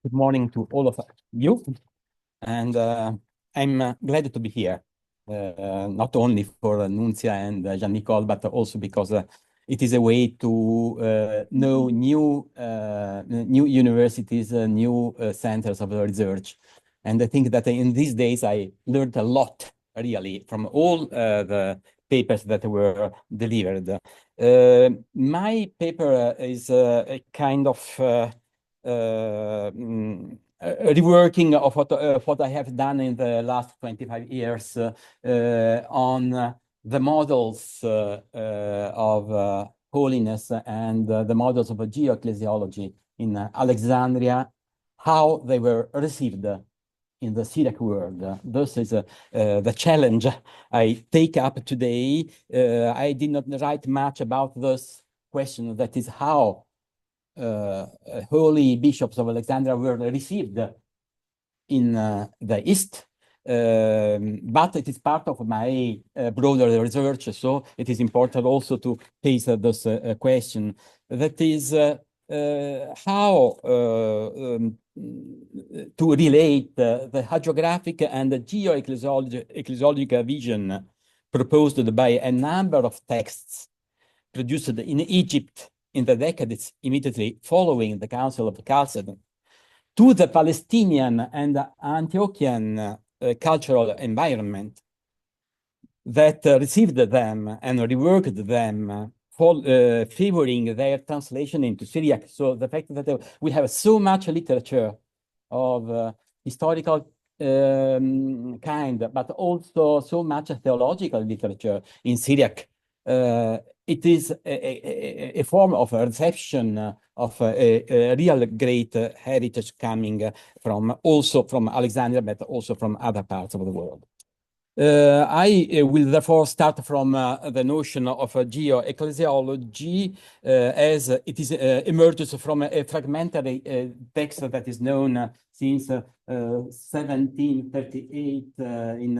Good morning to all of you, and I'm glad to be here, not only for Nunzia and Jean-Nicole, but also because it is a way to know new universities, new centers of research. And I think that in these days, I learned a lot, really, from all the papers that were delivered. My paper is a kind of reworking of what I have done in the last 25 years on the models of holiness and the models of geo-ecclesiology in Alexandria, how they were received in the Syriac world. This is the challenge I take up today. I did not write much about this question, that is how holy bishops of Alexandria were received in the East, but it is part of my broader research, so it is important also to face this question. That is how to relate the hagiographic and the geo-ecclesiological vision proposed by a number of texts produced in Egypt in the decades immediately following the Council of Chalcedon, to the Palestinian and Antiochian cultural environment that received them and reworked them, favoring their translation into Syriac. So the fact that we have so much literature of historical kind, but also so much theological literature in Syriac, it is a form of a reception of a real great heritage coming from also from Alexandria, but also from other parts of the world. I will therefore start from the notion of geo-ecclesiology as it is emerges from a fragmentary text that is known since 1738 in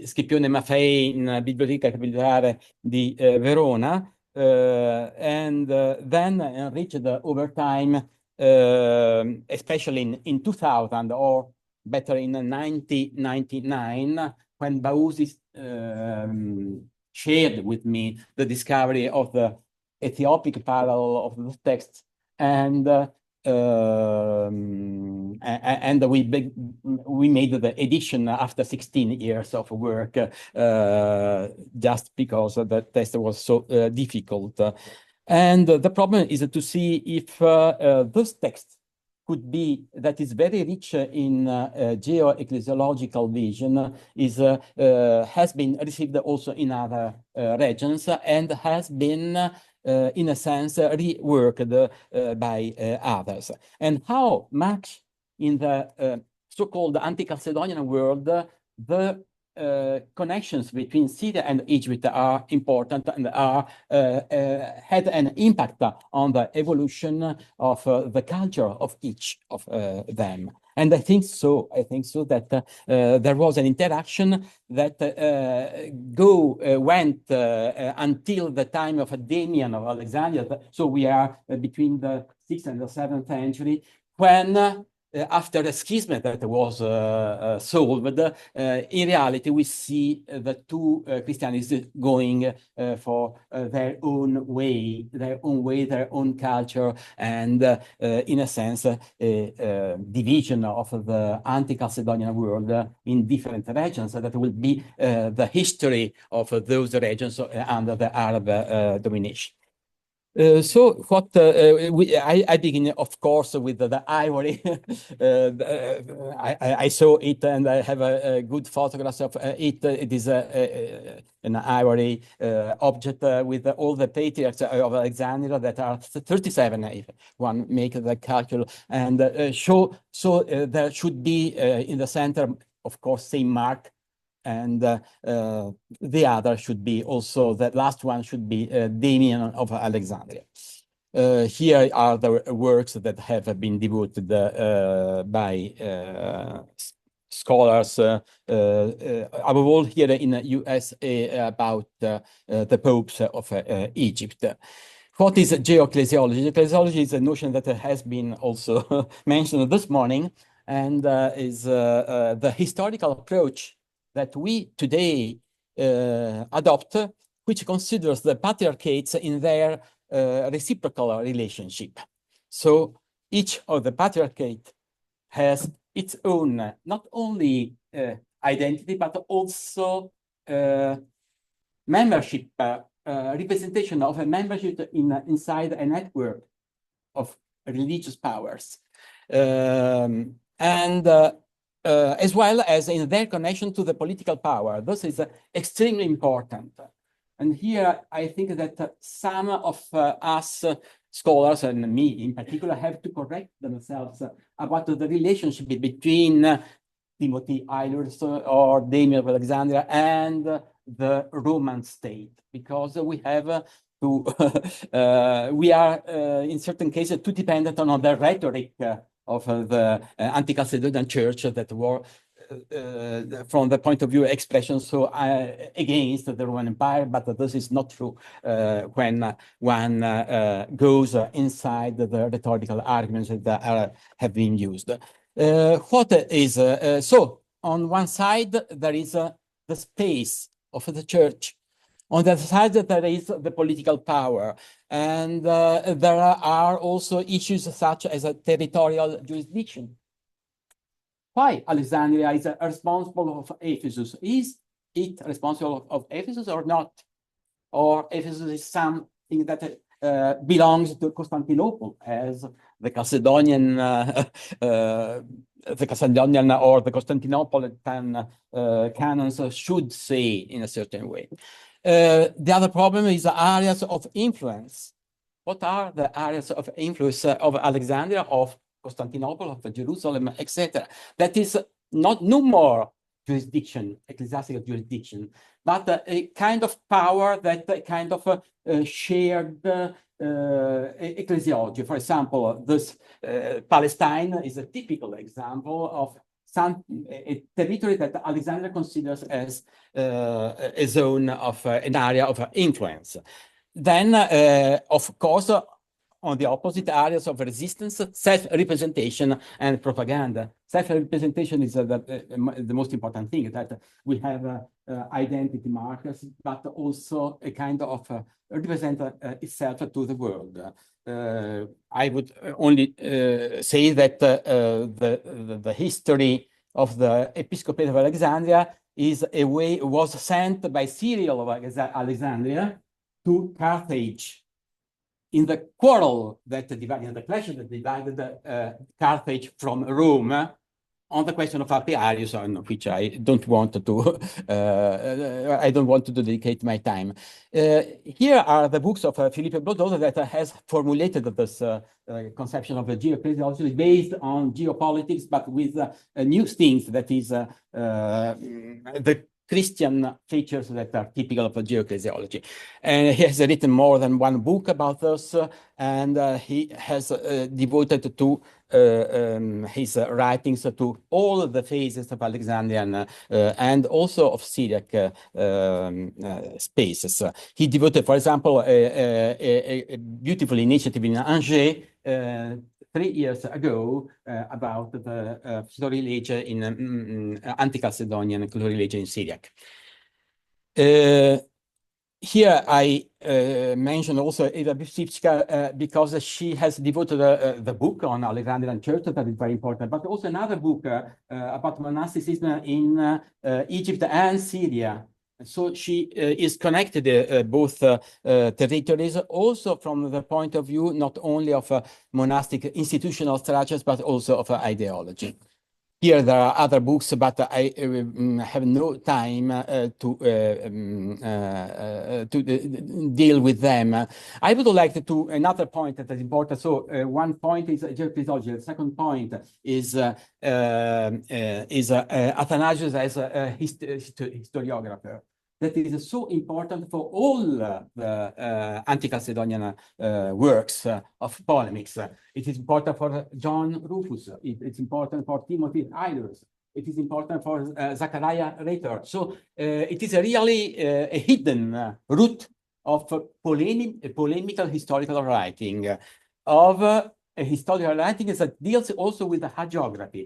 Scipione Maffei in Biblioteca Capitolare di Verona, and then enriched over time, especially in 2000, or better in 1999, when Bausi shared with me the discovery of the Ethiopic parallel of the text, and we made the edition after 16 years of work, just because the test was so difficult. And the problem is to see if those texts could be, that is very rich in geo-ecclesiological vision, has been received also in other regions and has been in a sense reworked by others. And how much in the so-called anti-Chalcedonian world the connections between Syria and Egypt are important and are had an impact on the evolution of the culture of each of them. And I think so that there was an interaction that went until the time of Damian of Alexandria. So we are between the 6th and the 7th century, when after the schism that was solved, in reality, we see the two Christianities going for their own way, their own culture, and in a sense, a division of the anti-Chalcedonian world in different regions. That will be the history of those regions under the Arab domination. So what I begin, of course, with the ivory. I saw it, and I have a good photograph of it. It is an ivory object with all the patriarchs of Alexandria that are 37, if one make the calculus, and there should be in the center, of course, Saint Mark. And the other should be also, the last one should be Damian of Alexandria. Here are the works that have been devoted by scholars, above all here in the USA, about the popes of Egypt. What is geoecclesiology? Ecclesiology is a notion that has been also mentioned this morning, and is the historical approach that we today adopt, which considers the patriarchates in their reciprocal relationship. So each of the patriarchate has its own, not only identity, but also membership, representation of a membership inside a network of religious powers. As well as in their connection to the political power. This is extremely important. And here I think that some of us scholars, and me in particular, have to correct themselves about the relationship between Timothy Eilers or Damien of Alexandria and the Roman state, because we have to, we are in certain cases too dependent on the rhetoric of the anti-Chalcedonian church that were, from the point of view expression, so against the Roman Empire, but this is not true when one goes inside the rhetorical arguments that have been used. What is, so on one side, there is the space of the church. On the other side, there is the political power. And there are also issues such as a territorial jurisdiction. Why Alexandria is responsible of Ephesus? Is it responsible of Ephesus or not? Or Ephesus is something that belongs to Constantinople, as the Chalcedonian or the Constantinopolitan canons should say in a certain way. The other problem is the areas of influence. What are the areas of influence of Alexandria, of Constantinople, of Jerusalem, etc.? That is no more jurisdiction, ecclesiastical jurisdiction, but a kind of power, that a kind of shared ecclesiology. For example, this Palestine is a typical example of a territory that Alexandria considers as a zone of an area of influence. Then, of course, on the opposite areas of resistance, self-representation and propaganda. Self-representation is the most important thing, that we have identity markers, but also a kind of represent itself to the world. I would only say that the history of the Episcopate of Alexandria was sent by Cyril of Alexandria to Carthage in the quarrel that divided, the clash that divided Carthage from Rome on the question of Apiarius, on which I don't want to dedicate my time. Here are the books of Philippe Blodeau that has formulated this conception of the geoecclesiology based on geopolitics, but with new things, that is the Christian features that are typical of geoecclesiology. And he has written more than one book about this, and he has devoted to his writings to all the phases of Alexandrian and also of Syriac spaces. He devoted, for example, a beautiful initiative in Angers 3 years ago about the Florilege in anti-Chalcedonian Florilege in Syriac. Here I mention also Eva Bisipska because she has devoted the book on Alexandrian Church, that is very important, but also another book about monasticism in Egypt and Syria. So she is connected both territories, also from the point of view not only of monastic institutional structures, but also of ideology. Here there are other books, but I have no time to deal with them. I would like to another point that is important. So one point is geoecclesiology. The second point is Athanasius as a historiographer. That is so important for all the anti-Chalcedonian works of polemics. It is important for John Rufus. It's important for Timothy Eilers. It is important for Zachariah Rater. So it is really a hidden root of polemical historical writing, of a historical writing that deals also with the hagiography,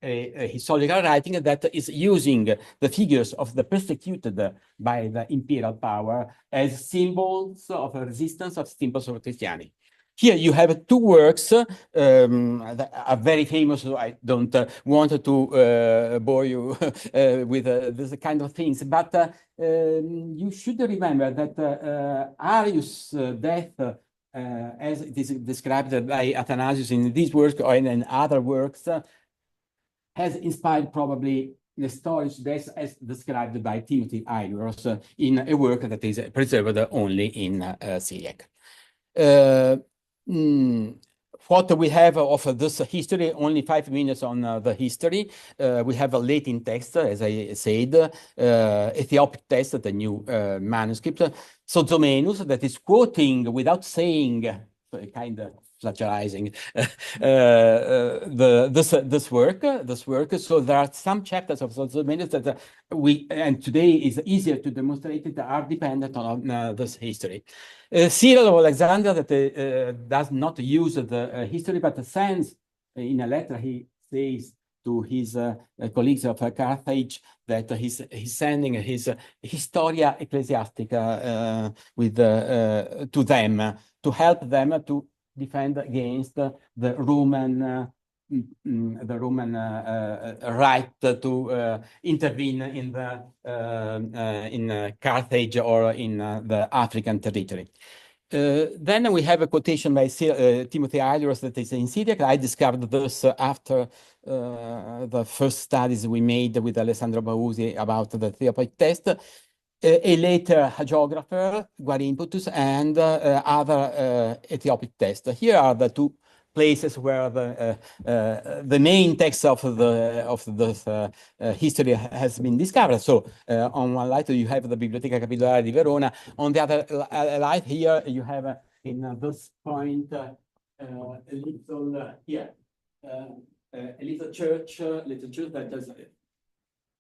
a historical writing that is using the figures of the persecuted by the imperial power as symbols of resistance, of symbols of Christianity. Here you have two works that are very famous, so I don't want to bore you with this kind of things, but you should remember that Arius' death, as it is described by Athanasius in this work or in other works, has inspired probably Nestorius' death as described by Timothy Aelius in a work that is preserved only in Syriac. What we have of this history, only 5 minutes on the history. We have a Latin text, as I said, Ethiopic text, the new manuscript. Sozomenus, that is quoting without saying, kind of plagiarizing this work. So there are some chapters of Sozomenus that and today is easier to demonstrate that are dependent on this history. Cyril of Alexandria that does not use the history, but sends in a letter, he says to his colleagues of Carthage that he's sending his Historia Ecclesiastica to them, to help them to defend against the Roman right to intervene in Carthage or in the African territory. Then we have a quotation by Timothy Aelius that is in Syriac. I discovered this after the first studies we made with Alessandro Bausi about the Ethiopic text. A later hagiographer, Guarimputus, and other Ethiopic texts. Here are the two places where the main text of the history has been discovered. So on one light you have the Biblioteca Capitolare di Verona. On the other light here you have in this point a little church that is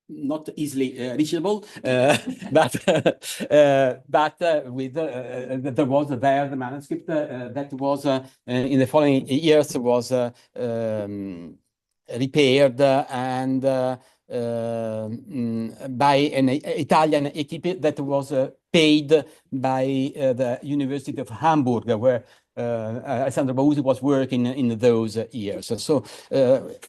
not easily reachable, but with there was there the manuscript that was in the following years was repaired and by an Italian equipe that was paid by the University of Hamburg, where Alessandro Bausi was working in those years. So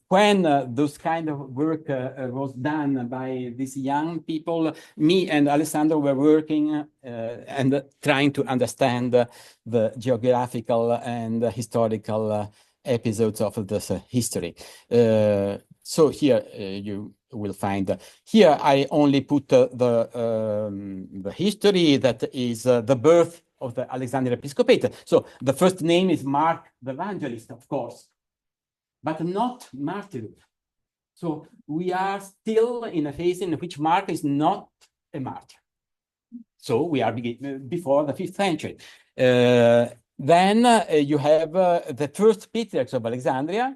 when those kind of work was done by these young people, me and Alessandro were working and trying to understand the geographical and historical episodes of this history. So here you will find, here I only put the history that is the birth of the Alexandrian Episcopate. So the first name is Mark the Evangelist, of course, but not martyred. So we are still in a phase in which Mark is not a martyr. So we are before the 5th century. Then you have the first patriarchs of Alexandria,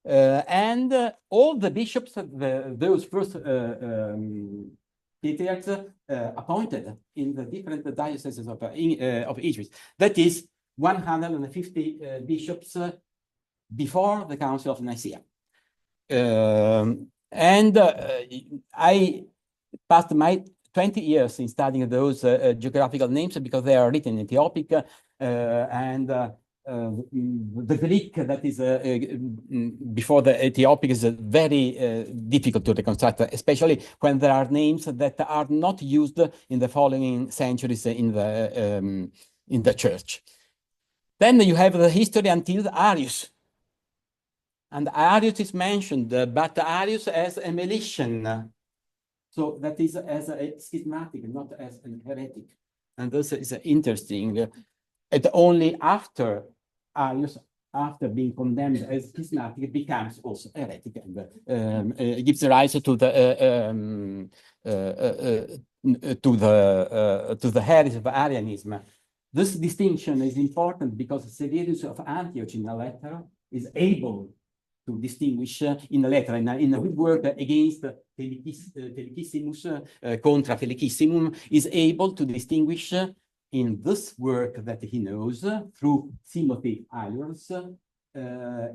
and all the bishops, those first patriarchs appointed in the different dioceses of Egypt. That is 150 bishops before the Council of Nicaea. I passed my 20 years in studying those geographical names because they are written in Ethiopic and the Greek that is before the Ethiopic is very difficult to reconstruct, especially when there are names that are not used in the following centuries in the church. Then you have the history until Arius. And Arius is mentioned, but Arius as a Meletian. So that is as a schismatic, not as an heretic. And this is interesting. And only after Arius, after being condemned as schismatic, becomes also heretic and gives rise to the heresy of Arianism. This distinction is important because Severius of Antioch in a letter is able to distinguish in a letter, in a work against Felicissimus, contra Felicissimum, is able to distinguish in this work that he knows through Timothy Ayers,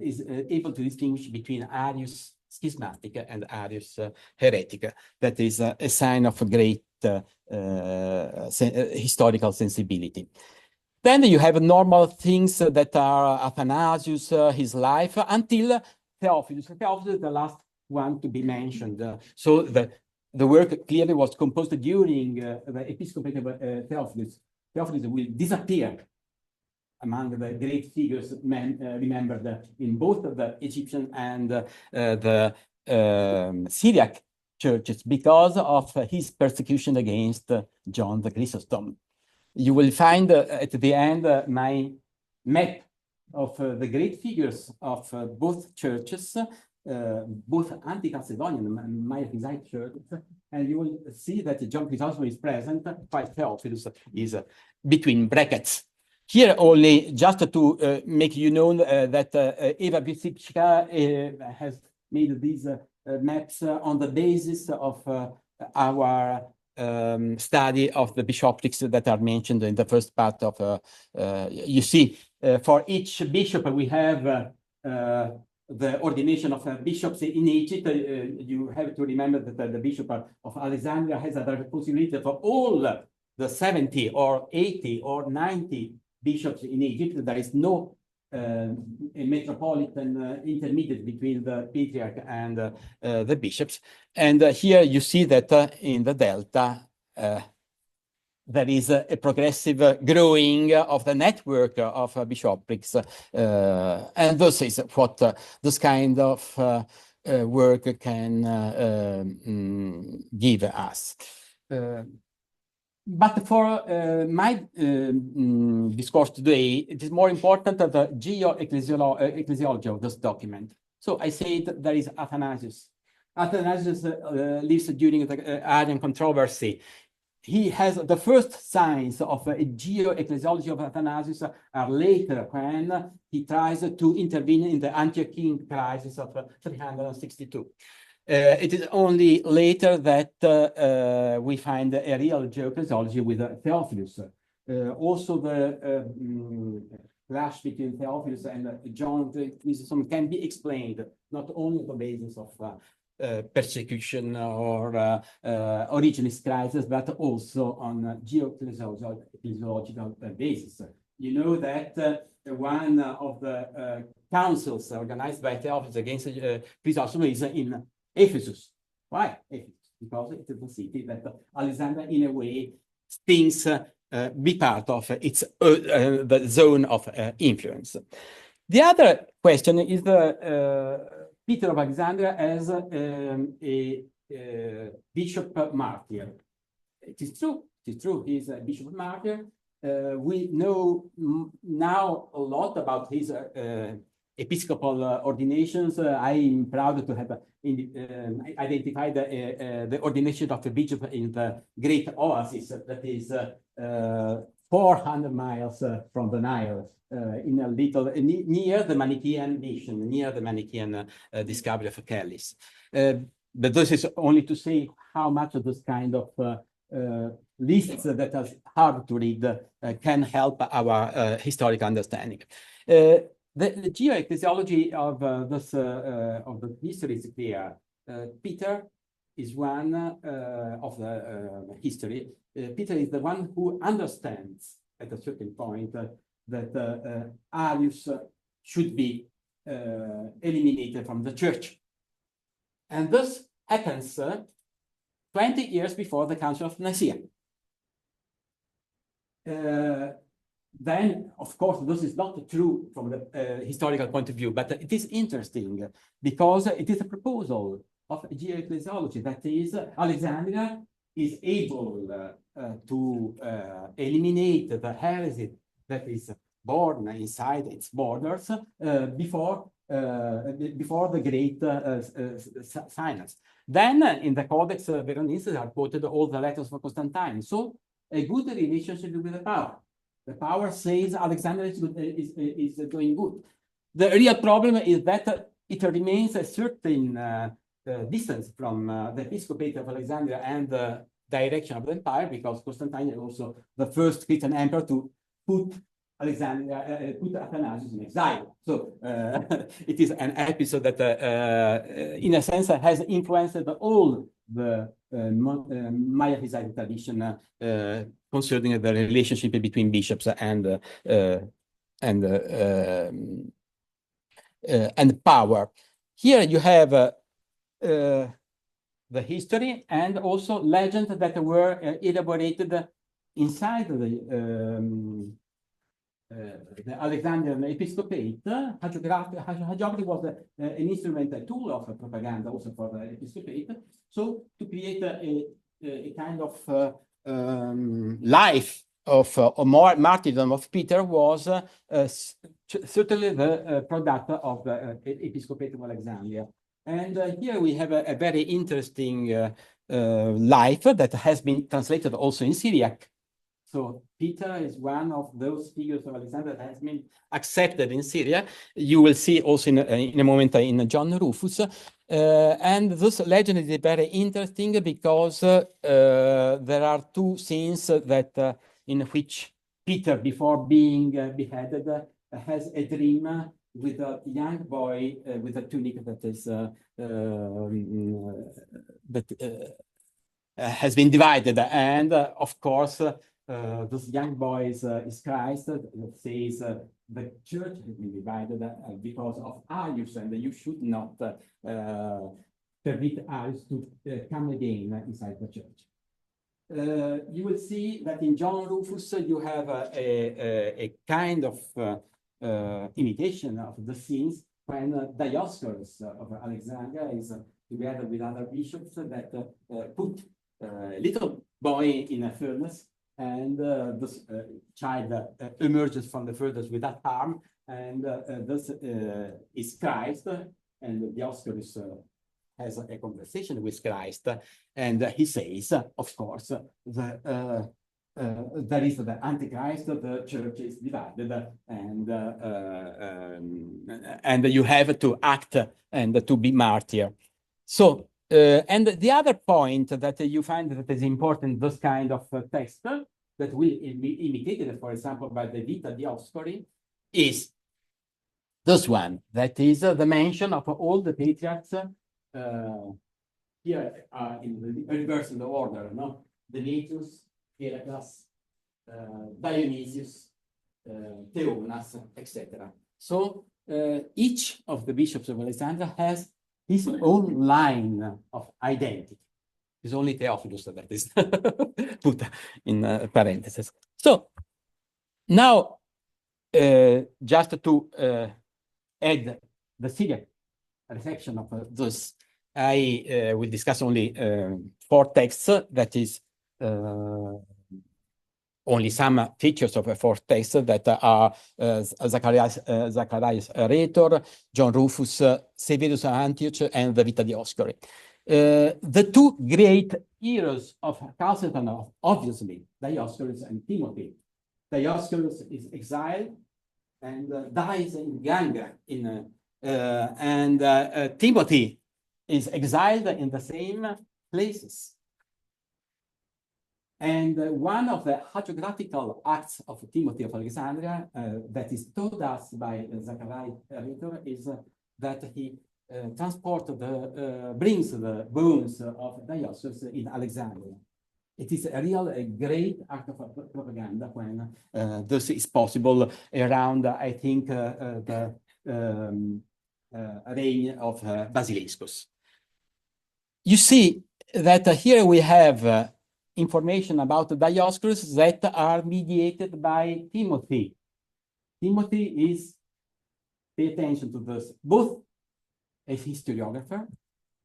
is able to distinguish between Arius schismatic and Arius heretic. That is a sign of a great historical sensibility. Then you have normal things that are Athanasius, his life, until Theophilus. Theophilus is the last one to be mentioned. So the work clearly was composed during the episcopate of Theophilus. Theophilus will disappear among the great figures remembered in both the Egyptian and the Syriac churches because of his persecution against John the Chrysostom. You will find at the end my map of the great figures of both churches, both anti-Chalcedonian and Miaphysite churches, and you will see that John Chrysostom is present, while Theophilus is between brackets. Here only just to make you know that Eva Bisipchka has made these maps on the basis of our study of the bishoprics that are mentioned in the first part of, you see, for each bishop we have the ordination of bishops in Egypt. You have to remember that the bishop of Alexandria has a responsibility for all the 70 or 80 or 90 bishops in Egypt. There is no a metropolitan intermediate between the patriarch and the bishops. And here you see that in the delta, there is a progressive growing of the network of bishoprics. And this is what this kind of work can give us. But for my discourse today, it is more important the geo-ecclesiology of this document. So I said there is Athanasius. Athanasius lives during the Arian controversy. He has the first signs of a geo-ecclesiology of Athanasius are later when he tries to intervene in the Antiochian crisis of 362. It is only later that we find a real geo-ecclesiology with Theophilus. Also the clash between Theophilus and John Chrysostom can be explained not only on the basis of persecution or originalist crisis, but also on geo-ecclesiological basis. You know that one of the councils organized by Theophilus against Chrysostom is in Ephesus. Why Ephesus? Because it is a city that Alexander, in a way, thinks be part of its the zone of influence. The other question is Peter of Alexandria as a bishop martyr. It is true. It is true. He is a bishop martyr. We know now a lot about his episcopal ordinations. I'm proud to have identified the ordination of a bishop in the great oasis that is 400 miles from the Nile, in a little near the Manichaean mission, near the Manichaean discovery of Kellis. But this is only to say how much of this kind of lists that are hard to read can help our historical understanding. The geo-ecclesiology of the history is clear. Peter is one of the history. Peter is the one who understands at a certain point that Arius should be eliminated from the church. And this happens 20 years before the Council of Nicaea. Then, of course, this is not true from the historical point of view, but it is interesting because it is a proposal of geo-ecclesiology. That is, Alexandria is able to eliminate the heresy that is born inside its borders before the great synods. Then, in the Codex Veronese are quoted all the letters of Constantine. So, a good relationship with the power. The power says Alexandria is doing good. The real problem is that it remains a certain distance from the episcopate of Alexandria and the direction of the empire, because Constantine is also the first Christian emperor to put put Athanasius in exile. So it is an episode that, in a sense, has influenced all the Miaphysite tradition concerning the relationship between bishops and power. Here you have the history and also legends that were elaborated inside the Alexandrian episcopate. Hagiography was an instrument, a tool of propaganda also for the episcopate. So to create a kind of life of martyrdom of Peter was certainly the product of the episcopate of Alexandria. And here we have a very interesting life that has been translated also in Syriac. So Peter is one of those figures of Alexander that has been accepted in Syria. You will see also in a moment in John Rufus. And this legend is very interesting because there are two scenes that in which Peter, before being beheaded, has a dream with a young boy with a tunic that is has been divided, and of course this young boy is Christ. That says the church has been divided because of Arius, and you should not permit Arius to come again inside the church. You will see that in John Rufus you have a kind of imitation of the scenes when Dioscorus of Alexandria is together with other bishops that put a little boy in a furnace, and this child emerges from the furnace without harm, and this is Christ, and Dioscorus has a conversation with Christ, and he says, of course, there is the Antichrist, the church is divided, and you have to act and to be martyr. So, and the other point that you find that is important, this kind of text that will be imitated, for example, by the Vita Dioscuri, is this one, that is the mention of all the patriarchs here in the reverse in the order, no? Demetrius, Heracles, Dionysius, Theonas, etc. So each of the bishops of Alexandria has his own line of identity. It's only Theophilus that is put in parentheses. So now, just to add the Syriac reflection of this, I will discuss only 4 texts, that is only some features of a 4th text that are Zacharias Rhetor, John Rufus, Severus Antioch, and the Vita Dioscuri. The 2 great heroes of Chalcedon, obviously, Dioscorus and Timothy. Dioscorus is exiled and dies in Ganga, and Timothy is exiled in the same places. And one of the hagiographical acts of Timothy of Alexandria that is told us by Zacharias Rhetor is that he brings the bones of Dioscorus in Alexandria. It is a great act of propaganda when this is possible around, I think, the reign of Basiliscus. You see that here we have information about Dioscorus that are mediated by Timothy. Timothy is, pay attention to this, both a historiographer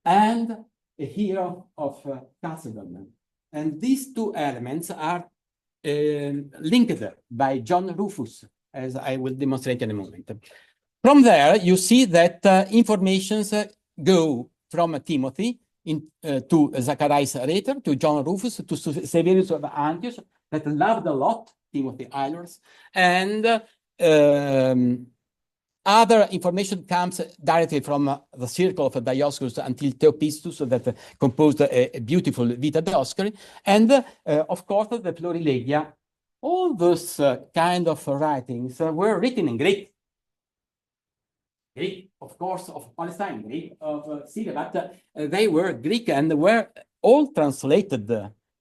and a hero of Chalcedon. And these 2 elements are linked by John Rufus, as I will demonstrate in a moment. From there, you see that informations go from Timothy to Zacharias Rhetor, to John Rufus, to Severus of Antioch, that loved a lot Timothy Eilers, and Other information comes directly from the circle of Dioscorus until Theophistus that composed a beautiful Vita Dioscuri. And of course, the Florilegia, all those kind of writings were written in Greek. Greek, of course, of Palestine, Greek of Syria, but they were Greek and were all translated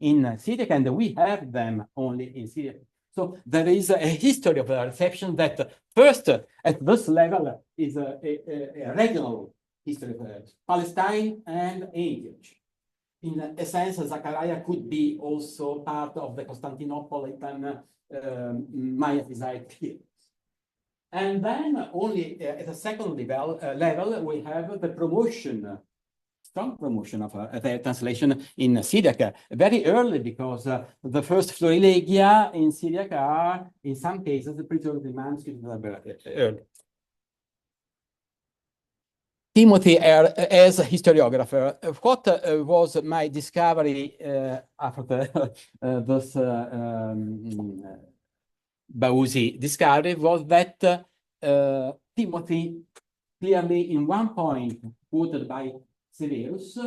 in Syriac, and we have them only in Syriac. So there is a history of the reception that first at this level is a regional history of Palestine and Antioch. In a sense, Zachariah could be also part of the Constantinopolitan Miaphysite period. And then only at the second level we have the promotion, strong promotion of the translation in Syriac very early, because the first Florilegia in Syriac are, in some cases, preserved in manuscript early. Timothy as a historiographer, what was my discovery after this Bausi discovery was that Timothy, clearly in one point quoted by Severus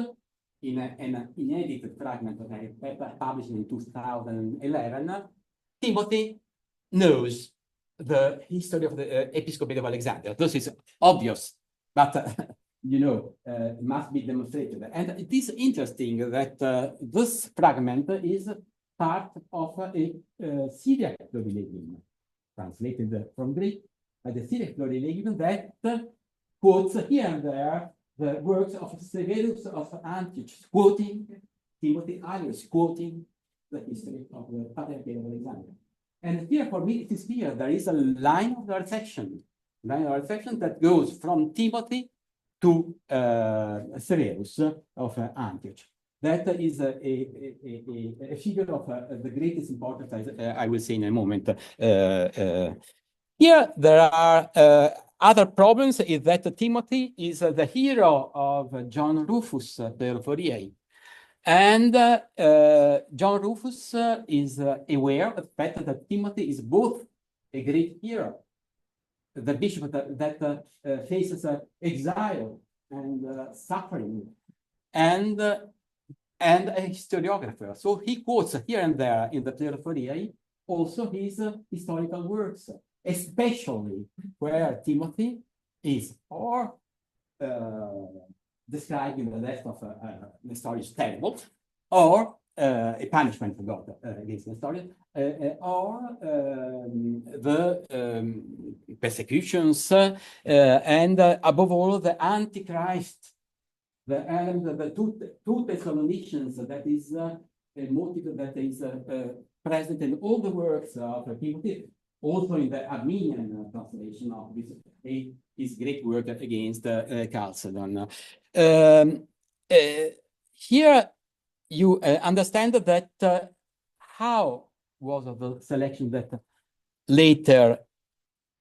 in an inedited fragment that I published in 2011, Timothy knows the history of the episcopate of Alexandria. This is obvious, but you know, it must be demonstrated. And it is interesting that this fragment is part of a Syriac Florilegium, translated from Greek by the Syriac Florilegium, that quotes here and there the works of Severus of Antioch, quoting Timothy Arius, quoting the history of the Patriarchs of Alexandria. And here, for me, it is clear there is a line of reception that goes from Timothy to Severus of Antioch. That is a figure of the greatest importance, I will say in a moment. Here, there are other problems, is that Timothy is the hero of John Rufus Foriae. And John Rufus is aware of the fact that Timothy is both a great hero, the bishop that faces exile and suffering, and a historiographer. So he quotes here and there in the Foriae also his historical works, especially where Timothy is or describing the death of Nestorius terrible, or a punishment for God against Nestorius, or the persecutions, and above all, the Antichrist, the two Thessalonians, that is a motive that is present in all the works of Timothy, also in the Armenian translation of his great work against Chalcedon. Here you understand that how was the selection that later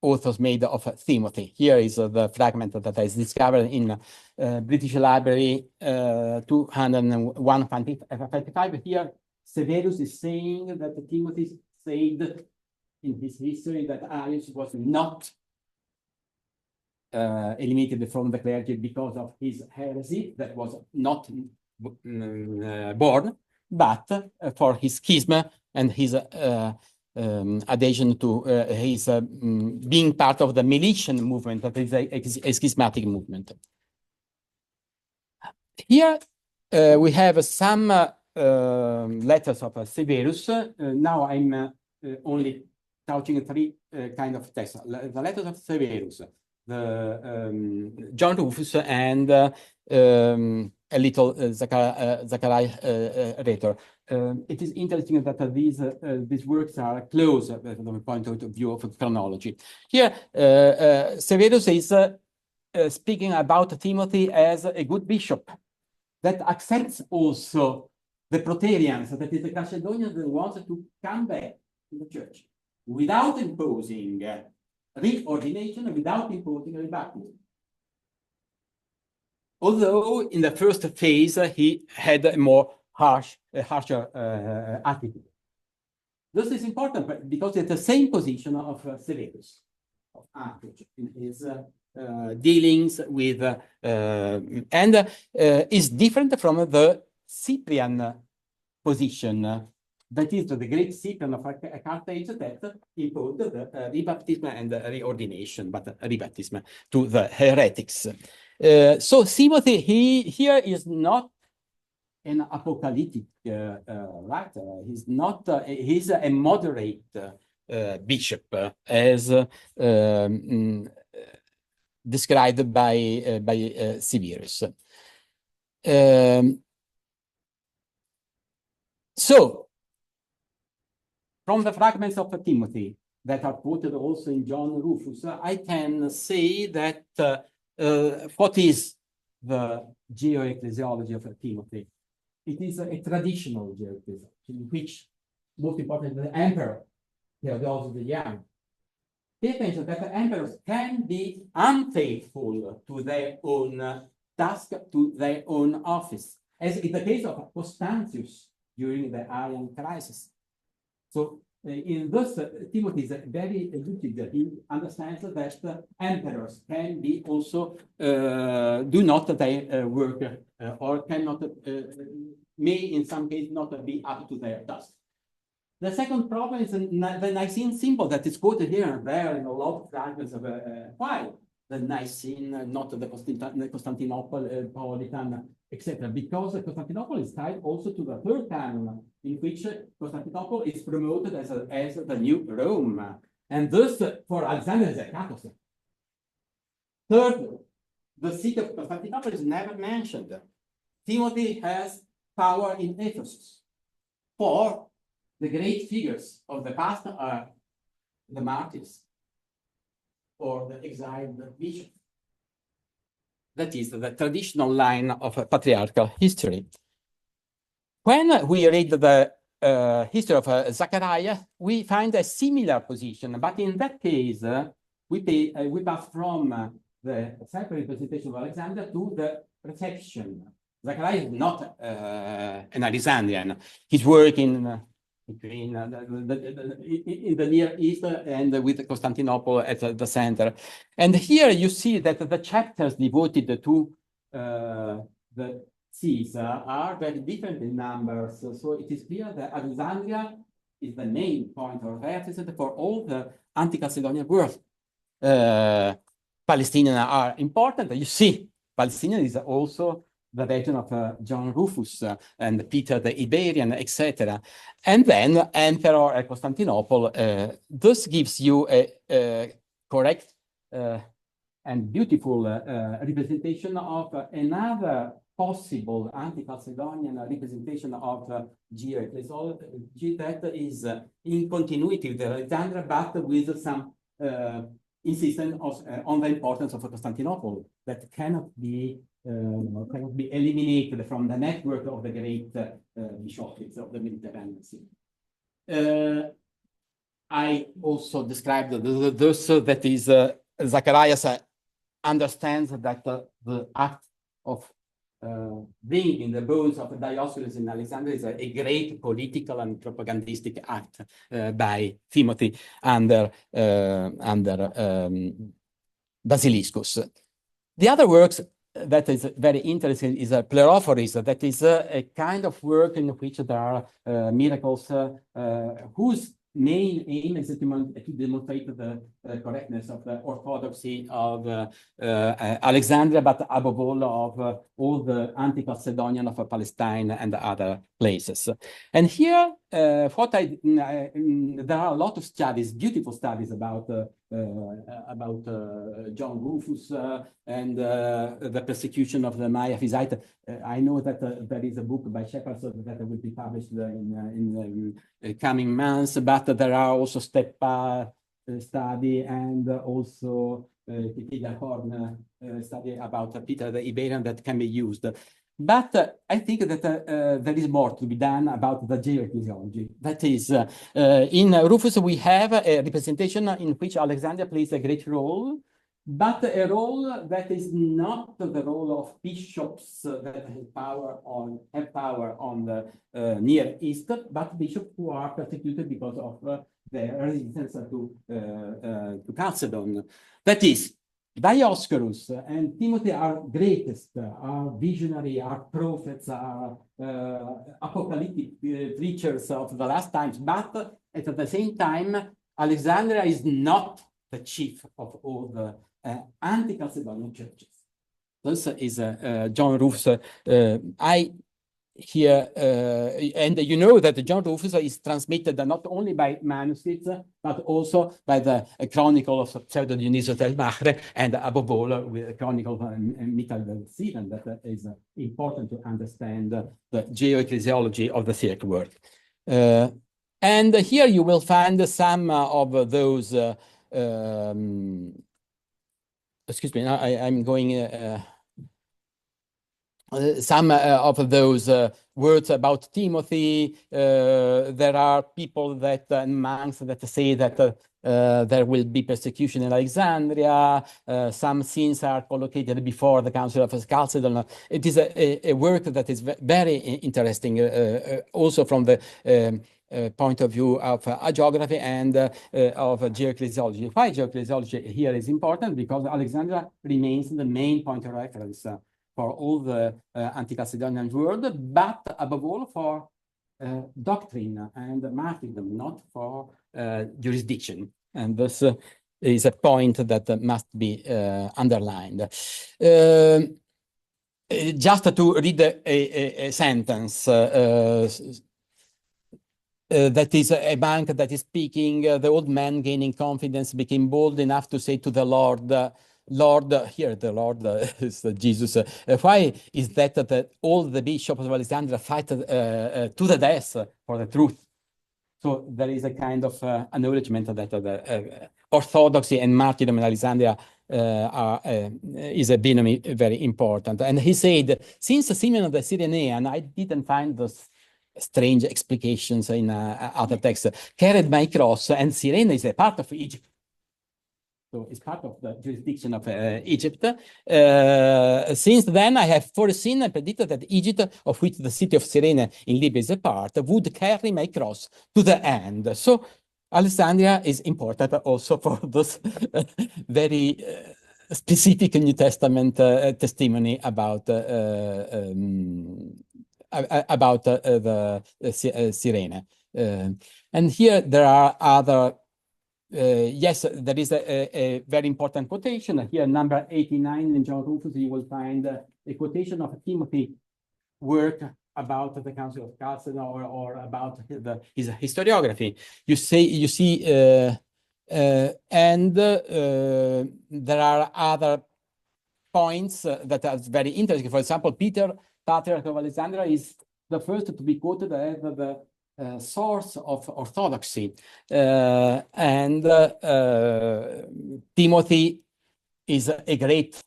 authors made of Timothy. Here is the fragment that is discovered in British Library 201-55. Here Severus is saying that Timothy said in his history that Arius was not eliminated from the clergy because of his heresy that was not born, but for his schism and his adhesion to his being part of the Meletian movement, that is a schismatic movement. Here we have some letters of Severus. Now I'm only touching three kind of texts. The letters of Severus, the John Rufus, and a little Zachariah Rhetor. It is interesting that these works are close from the point of view of chronology. Here, Severus is speaking about Timothy as a good bishop that accepts also the Proterians, that is the Chalcedonians that wanted to come back to the church without imposing reordination, without imposing rebaptism. Although in the first phase he had a more harsher attitude. This is important because it's the same position of Severus. of Arthur in his dealings with, and is different from the Cyprian position. That is the great Cyprian of Carthage that imposed the rebaptism and reordination, but rebaptism to the heretics. So Timothy, here is not an apocalyptic writer. He's not. He's a moderate bishop, as described by Severus. So, from the fragments of Timothy that are quoted also in John Rufus, I can say that what is the geo-ecclesiology of Timothy? It is a traditional geo-ecclesiology in which, most importantly, the emperor, Theodosius the Young, pay attention that the emperors can be unfaithful to their own task, to their own office, as in the case of Constantius during the Arian crisis. So in this, Timothy is very lucid. He understands that emperors can be also do not their work or cannot, may in some cases not be up to their task. The second problem is the Nicene symbol that is quoted here and there in a lot of fragments of why the Nicene, not the Constantinople, Politan, etc. Because Constantinople is tied also to the third canon, in which Constantinople is promoted as the new Rome, and thus for Alexander is a catastrophe. Third, the city of Constantinople is never mentioned. Timothy has power in Ephesus. For the great figures of the past are the martyrs or the exiled bishop. That is the traditional line of patriarchal history. When we read the history of Zachariah, we find a similar position, but in that case, we pass from the separate representation of Alexander to the reception. Zachariah is not an Alexandrian. He's working between in the Near East and with Constantinople at the center. And here you see that the chapters devoted to the seas are very different in numbers. So it is clear that Alexandria is the main point of reference for all the anti-Chalcedonian world. Palestinians are important. You see, Palestinian is also the region of John Rufus and Peter the Iberian, etc. And then Emperor at Constantinople. This gives you a correct and beautiful representation of another possible anti-Chalcedonian representation of geo-ecclesiology that is in continuity with Alexandria, but with some insistence on the importance of Constantinople that cannot be eliminated from the network of the great bishoprics of the Mediterranean Sea. I also described this, that is, Zacharias understands that the act of bringing the bones of Dioscorus in Alexandria is a great political and propagandistic act by Timothy under Basiliscus. The other works that is very interesting is a Plerophoris, that is a kind of work in which there are miracles whose main aim is to demonstrate the correctness of the orthodoxy of Alexandria, but above all of all the anti-Chalcedonian of Palestine and other places. And here, there are a lot of studies, beautiful studies about John Rufus and the persecution of the Maya Physite. I know that there is a book by Shepard that will be published in coming months, but there are also step study and also Horn study about Peter the Iberian that can be used. But I think that there is more to be done about the geo-ecclesiology. That is, in Rufus, we have a representation in which Alexandria plays a great role, but a role that is not the role of bishops that have power on the Near East, but bishops who are persecuted because of their resistance to Chalcedon. That is, Dioscorus and Timothy are greatest, are visionary, are prophets, are apocalyptic preachers of the last times, but at the same time, Alexandria is not the chief of all the anti-Chalcedonian churches. This is John Rufus. Here, and you know that John Rufus is transmitted not only by manuscripts, but also by the Chronicle of Pseudo Dionysius Telmachre, and above all, with a Chronicle of Michael Stephen, that is important to understand the geo-ecclesiology of the Syriac world. And here you will find some of those, excuse me, I'm going... some of those words about Timothy. There are people that, monks that say that there will be persecution in Alexandria. Some scenes are collocated before the Council of Chalcedon. It is a work that is very interesting, also from the point of view of hagiography and of geoecclesiology. Why geoecclesiology here is important? Because Alexandria remains the main point of reference for all the anti-Chalcedonian world, but above all for doctrine and martyrdom, not for jurisdiction. And this is a point that must be underlined. Just to read a sentence, that is a monk that is speaking, the old man gaining confidence became bold enough to say to the Lord, Lord, here the Lord is Jesus. Why is that all the bishops of Alexandria fight to the death for the truth? So there is a kind of acknowledgement that the orthodoxy and martyrdom in Alexandria is a binomy very important. And he said, since Simeon of the Cyrenaean, I didn't find those strange explications in other texts, carried my cross, and Cyrene is a part of Egypt. So it's part of the jurisdiction of Egypt. Since then, I have foreseen and predicted that Egypt, of which the city of Cyrene in Libya is a part, would carry my cross to the end. So Alexandria is important also for this very specific New Testament testimony about the Cyrene. And here there are other. Yes, there is a very important quotation. Here, number 89 in John Rufus, you will find a quotation of Timothy work about the Council of Chalcedon or about his historiography. You see, and there are other points that are very interesting. For example, Peter, Patriarch of Alexandria, is the first to be quoted as the source of orthodoxy, and Timothy is a great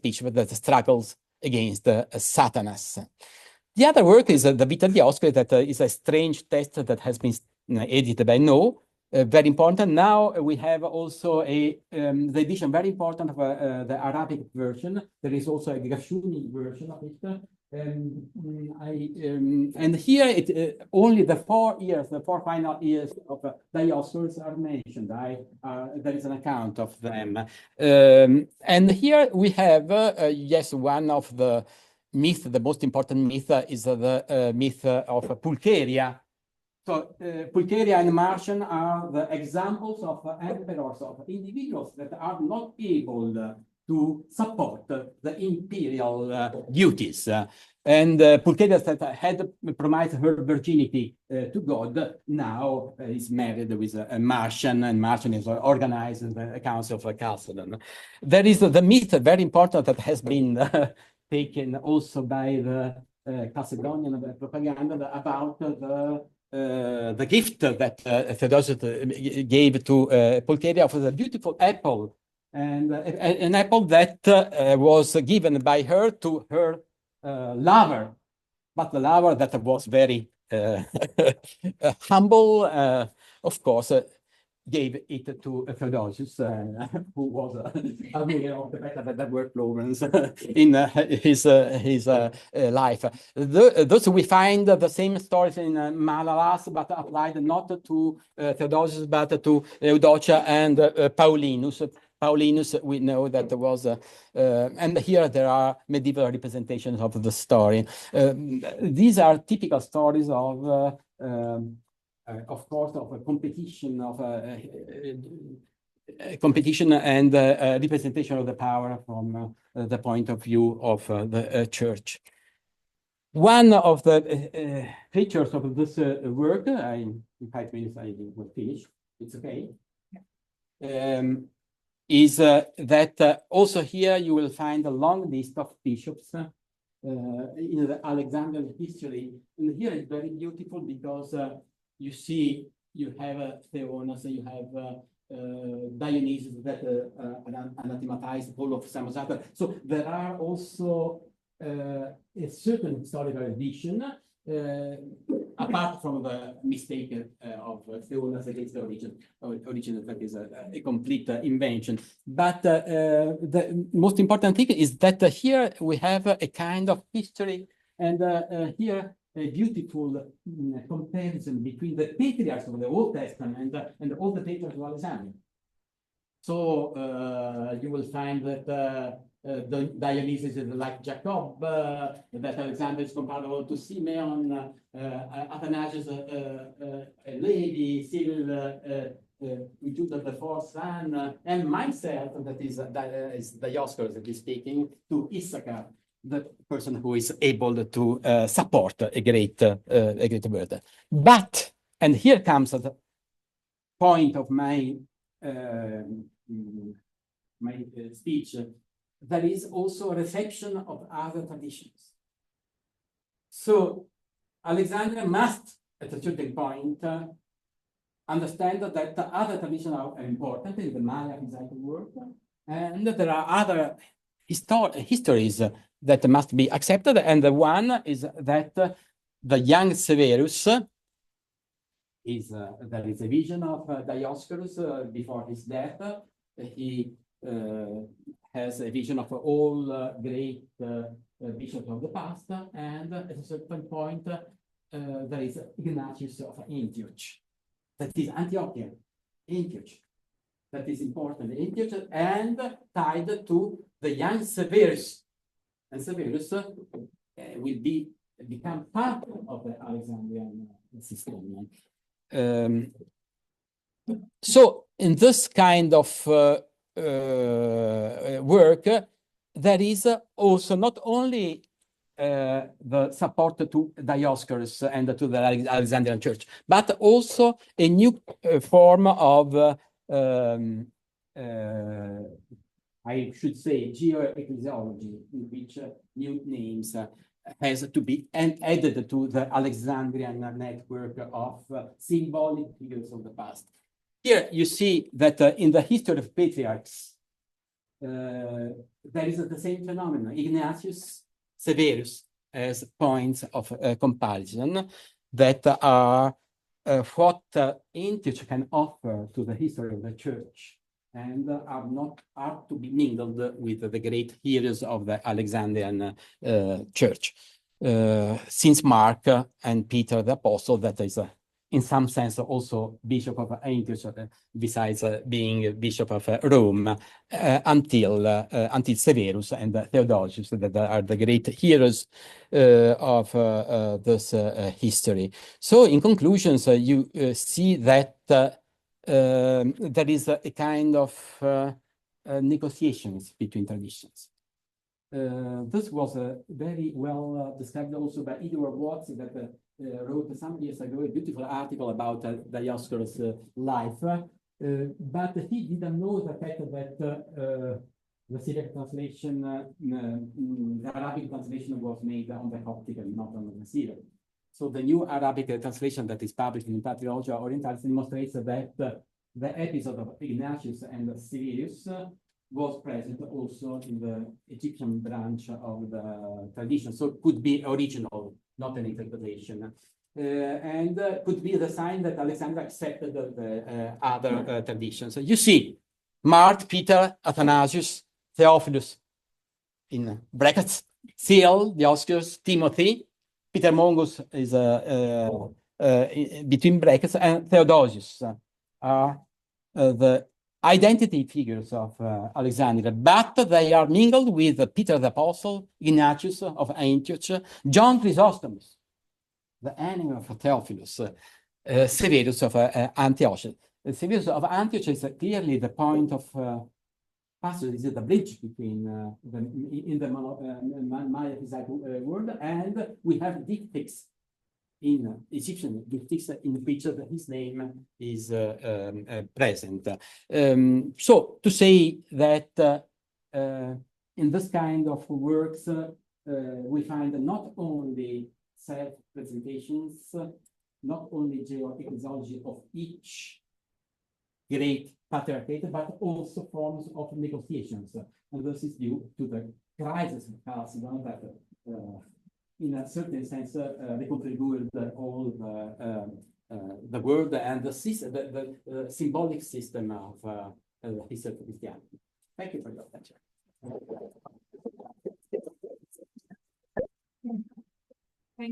bishop that struggles against Satanas. The other work is the Vita Dioscuri, that is a strange text that has been edited by No. Very important. Now we have also the edition, very important, of the Arabic version. There is also a Gashuni version of it. And here only the 4 years, the 4 final years of Dioscorus are mentioned. There is an account of them. And here we have, yes, one of the myths, the most important myth is the myth of Pulcheria. So Pulcheria and Marcian are the examples of emperors, of individuals that are not able to support the imperial duties. And Pulcheria that had promised her virginity to God, now is married with a Marcian, and Marcian is organized the Council of Chalcedon. There is the myth, very important, that has been taken also by the Chalcedonian propaganda about the gift that Theodosius gave to Pulcheria of the beautiful apple, and an apple that was given by her to her lover, but the lover that was very humble, of course. gave it to Theodosius, who was aware of the fact that there were problems in his life. Thus, we find the same stories in Malalas, but applied not to Theodosius, but to Eudocia and Paulinus. Paulinus, we know that there was, and here there are medieval representations of the story. These are typical stories of course, of a competition, competition and representation of the power from the point of view of the church. One of the features of this work, in 5 minutes I will finish, it's okay, is that also here you will find a long list of bishops in the Alexandrian history. And here it's very beautiful because you see, you have Theonas, you have Dionysius that anathematized Paul of Samosata. So there are also a certain historical addition, apart from the mistake of Theonas against the origin that is a complete invention. But the most important thing is that here we have a kind of history, and here a beautiful comparison between the patriarchs of the Old Testament and all the patriarchs of Alexandria. So you will find that the Dionysius is like Jacob, that Alexander is comparable to Simeon, Athanasius, a lady, Cyril, Judah the fourth son, and myself, that is Dioscorus that is speaking, to Issachar, the person who is able to support a great word. But, and here comes the point of my speech, there is also a reception of other traditions. So Alexandria must, at a certain point, understand that the other traditions are important in the Maya historical work, and there are other histories that must be accepted, and the one is that the young Severus is there is a vision of Dioscorus before his death. He has a vision of all great bishops of the past, and at a certain point there is Ignatius of Antioch, that is Antiochian, Antioch, that is important, Antioch, and tied to the young Severus. And Severus will become part of the Alexandrian system. So in this kind of work, there is also not only the support to Dioscorus and to the Alexandrian Church, but also a new form of I should say, geo-ecclesiology, in which new names has to be added to the Alexandrian network of symbolic figures of the past. Here you see that in the history of patriarchs, there is the same phenomenon, Ignatius, Severus, as points of comparison that are what Antioch can offer to the history of the church, and are to be mingled with the great heroes of the Alexandrian church. Since Mark and Peter the Apostle, that is in some sense also Bishop of Antioch, besides being Bishop of Rome, until Severus and Theodosius, that are the great heroes of this history. So in conclusions, you see that there is a kind of negotiations between traditions. This was very well described also by Edward Watts, that wrote some years ago a beautiful article about Dioscorus' life, but he didn't know the fact that the Syriac translation, the Arabic translation was made on the Coptic and not on the Syriac. So the new Arabic translation that is published in Patriarchs Orientalis demonstrates that the episode of Ignatius and Severus was present also in the Egyptian branch of the tradition. So it could be original, not an interpretation. and could be the sign that Alexander accepted the other traditions. So you see, Mark, Peter, Athanasius, Theophilus, in brackets, Cyril, Dioscorus, Timothy, Peter Mongus is between brackets, and Theodosius are the identity figures of Alexander, but they are mingled with Peter the Apostle, Ignatius of Antioch, John Chrysostomus, the enemy of Theophilus, Severus of Antioch. Severus of Antioch is clearly the point of passage, is the bridge between the Maya world, and we have diptychs in Egyptian diptychs in which his name is present. So to say that in this kind of works, we find not only self-presentations, not only geo-ecclesiology of each great patriarchate, but also forms of negotiations. And this is due to the crisis of Chalcedon that, in a certain sense, reconfigured all the world and the system, the symbolic system of history of Christianity. Thank you for your attention.